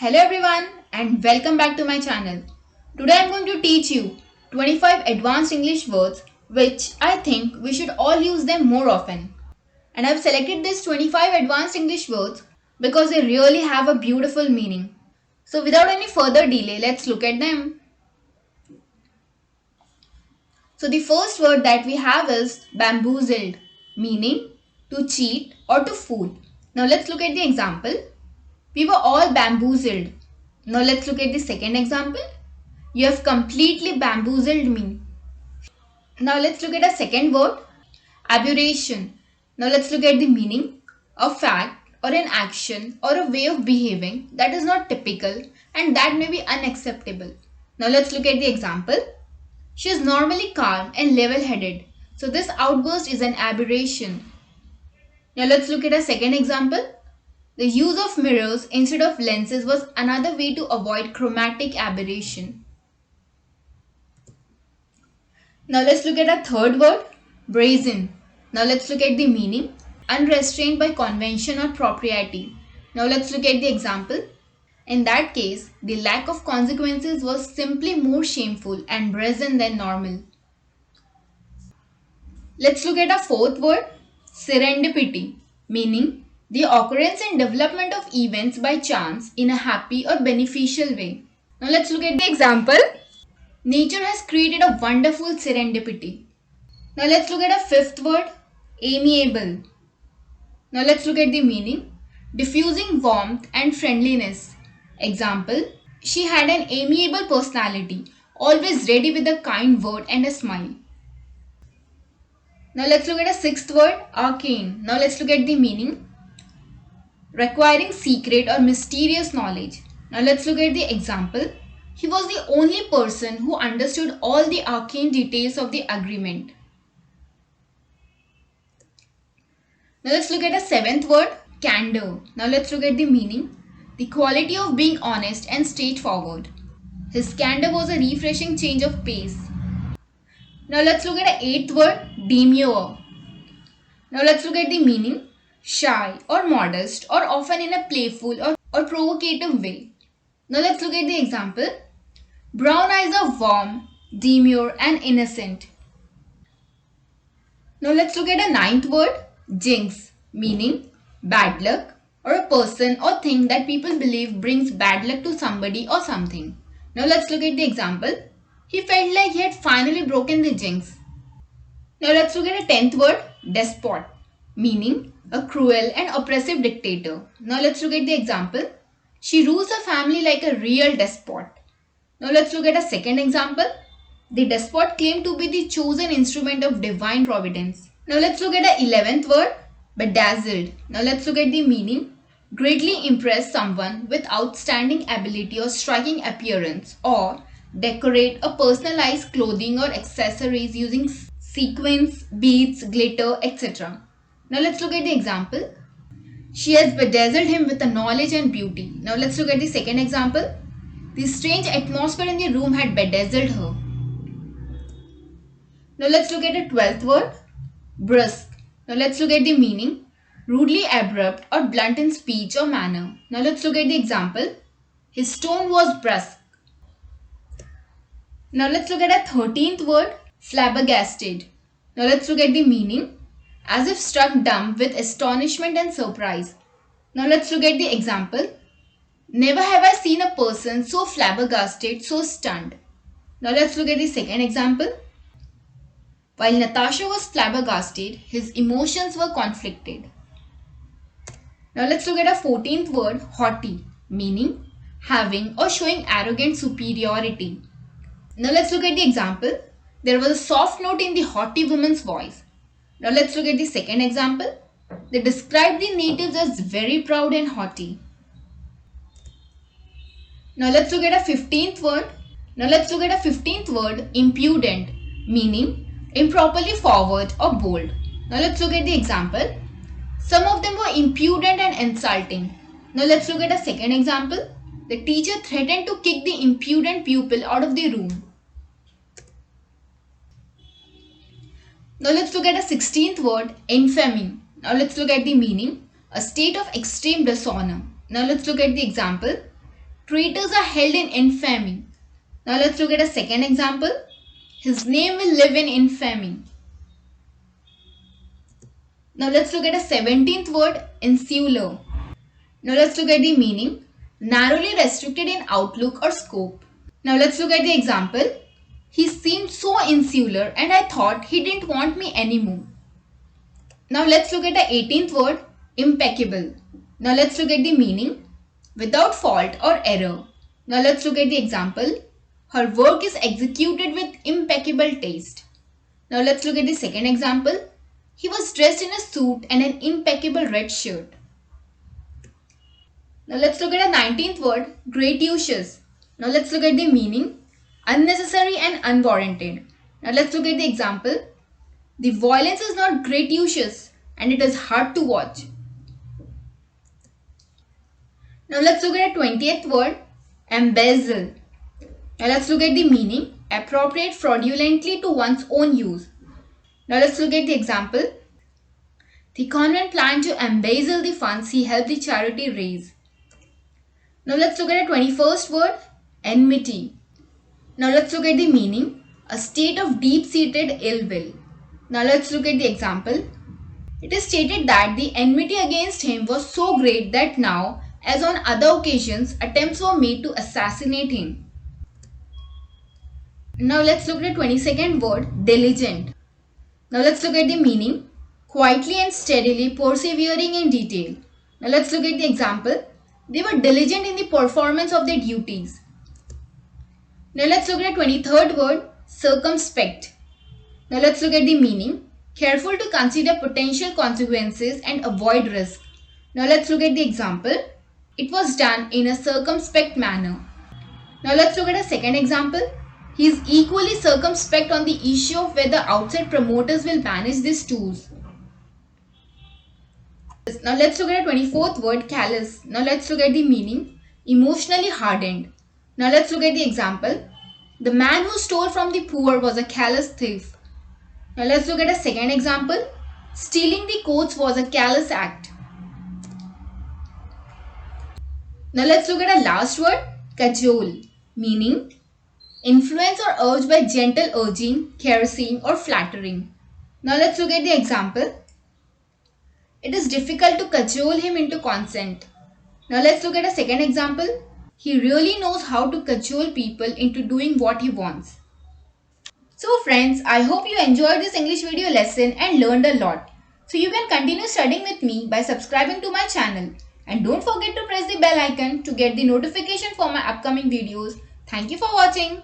Hello everyone and welcome back to my channel. Today I am going to teach you 25 advanced English words which I think we should all use them more often. And I have selected these 25 advanced English words because they really have a beautiful meaning. So without any further delay, let's look at them. So the first word that we have is bamboozled, meaning to cheat or to fool. Now let's look at the example. We were all bamboozled. Now let's look at the second example. You have completely bamboozled me. Now let's look at a second word, aberration. Now let's look at the meaning. A fact or an action or a way of behaving that is not typical and that may be unacceptable. Now let's look at the example. She is normally calm and level-headed. So this outburst is an aberration. Now let's look at a second example. The use of mirrors instead of lenses was another way to avoid chromatic aberration. Now let's look at a third word, brazen. Now let's look at the meaning, unrestrained by convention or propriety. Now let's look at the example. In that case, the lack of consequences was simply more shameful and brazen than normal. Let's look at a fourth word, serendipity, meaning the occurrence and development of events by chance in a happy or beneficial way. Now let's look at the example. Nature has created a wonderful serendipity. Now let's look at a fifth word, amiable. Now let's look at the meaning, diffusing warmth and friendliness. Example, she had an amiable personality, always ready with a kind word and a smile. Now let's look at a sixth word, arcane. Now let's look at the meaning, requiring secret or mysterious knowledge. Now let's look at the example. He was the only person who understood all the arcane details of the agreement. Now let's look at a seventh word, candor. Now let's look at the meaning, the quality of being honest and straightforward. His candor was a refreshing change of pace. Now let's look at the eighth word, demure. Now let's look at the meaning, shy or modest or often in a playful or provocative way. Now let's look at the example. Brown eyes are warm, demure and innocent. Now let's look at a ninth word, jinx, meaning bad luck or a person or thing that people believe brings bad luck to somebody or something. Now let's look at the example. He felt like he had finally broken the jinx. Now let's look at a tenth word, despot, meaning a cruel and oppressive dictator. Now let's look at the example. She rules her family like a real despot. Now let's look at a second example. The despot claimed to be the chosen instrument of divine providence. Now let's look at the 11th word, bedazzled. Now let's look at the meaning. Greatly impress someone with outstanding ability or striking appearance, or decorate a personalized clothing or accessories using sequins, beads, glitter, etc. Now let's look at the example. She has bedazzled him with the knowledge and beauty. Now let's look at the second example. The strange atmosphere in the room had bedazzled her. Now let's look at the 12th word, brusque. Now let's look at the meaning, rudely abrupt or blunt in speech or manner. Now let's look at the example. His tone was brusque. Now let's look at the 13th word, flabbergasted. Now let's look at the meaning, as if struck dumb with astonishment and surprise. Now let's look at the example. Never have I seen a person so flabbergasted, so stunned. Now let's look at the second example. While Natasha was flabbergasted, his emotions were conflicted. Now let's look at a 14th word, haughty, meaning having or showing arrogant superiority. Now let's look at the example. There was a soft note in the haughty woman's voice. Now let's look at the second example. They described the natives as very proud and haughty. Now let's look at a 15th word. Impudent, meaning improperly forward or bold. Now let's look at the example. Some of them were impudent and insulting. Now let's look at a second example. The teacher threatened to kick the impudent pupil out of the room. Now let's look at a 16th word, infamy. Now let's look at the meaning, a state of extreme dishonor. Now let's look at the example. Traitors are held in infamy. Now let's look at a second example. His name will live in infamy. Now let's look at a 17th word, insular. Now let's look at the meaning. Narrowly restricted in outlook or scope. Now let's look at the example. He seemed so insular and I thought he didn't want me anymore. Now let's look at the 18th word, impeccable. Now let's look at the meaning. Without fault or error. Now let's look at the example. Her work is executed with impeccable taste. Now let's look at the second example. He was dressed in a suit and an impeccable red shirt. Now let's look at the 19th word, gratuitous. Now let's look at the meaning. Unnecessary and unwarranted. Now let's look at the example. The violence is not gratuitous and it is hard to watch. Now let's look at the 20th word, embezzle. Now let's look at the meaning. Appropriate fraudulently to one's own use. Now let's look at the example. The convent planned to embezzle the funds he helped the charity raise. Now let's look at the 21st word, enmity. Now let's look at the meaning. A state of deep-seated ill will. Now let's look at the example. It is stated that the enmity against him was so great that now, as on other occasions, attempts were made to assassinate him. Now let's look at the 22nd word, diligent. Now let's look at the meaning. Quietly and steadily persevering in detail. Now let's look at the example. They were diligent in the performance of their duties. Now let's look at the 23rd word, circumspect. Now let's look at the meaning. Careful to consider potential consequences and avoid risk. Now let's look at the example. It was done in a circumspect manner. Now let's look at a second example. He is equally circumspect on the issue of whether outside promoters will manage these tools. Now let's look at the 24th word, callous. Now let's look at the meaning. Emotionally hardened. Now let's look at the example. The man who stole from the poor was a callous thief. Now let's look at a second example. Stealing the coats was a callous act. Now let's look at a last word, cajole. Meaning, influence or urge by gentle urging, caressing or flattering. Now let's look at the example. It is difficult to cajole him into consent. Now let's look at a second example. He really knows how to cajole people into doing what he wants. So friends, I hope you enjoyed this English video lesson and learned a lot. So you can continue studying with me by subscribing to my channel. And don't forget to press the bell icon to get the notification for my upcoming videos. Thank you for watching.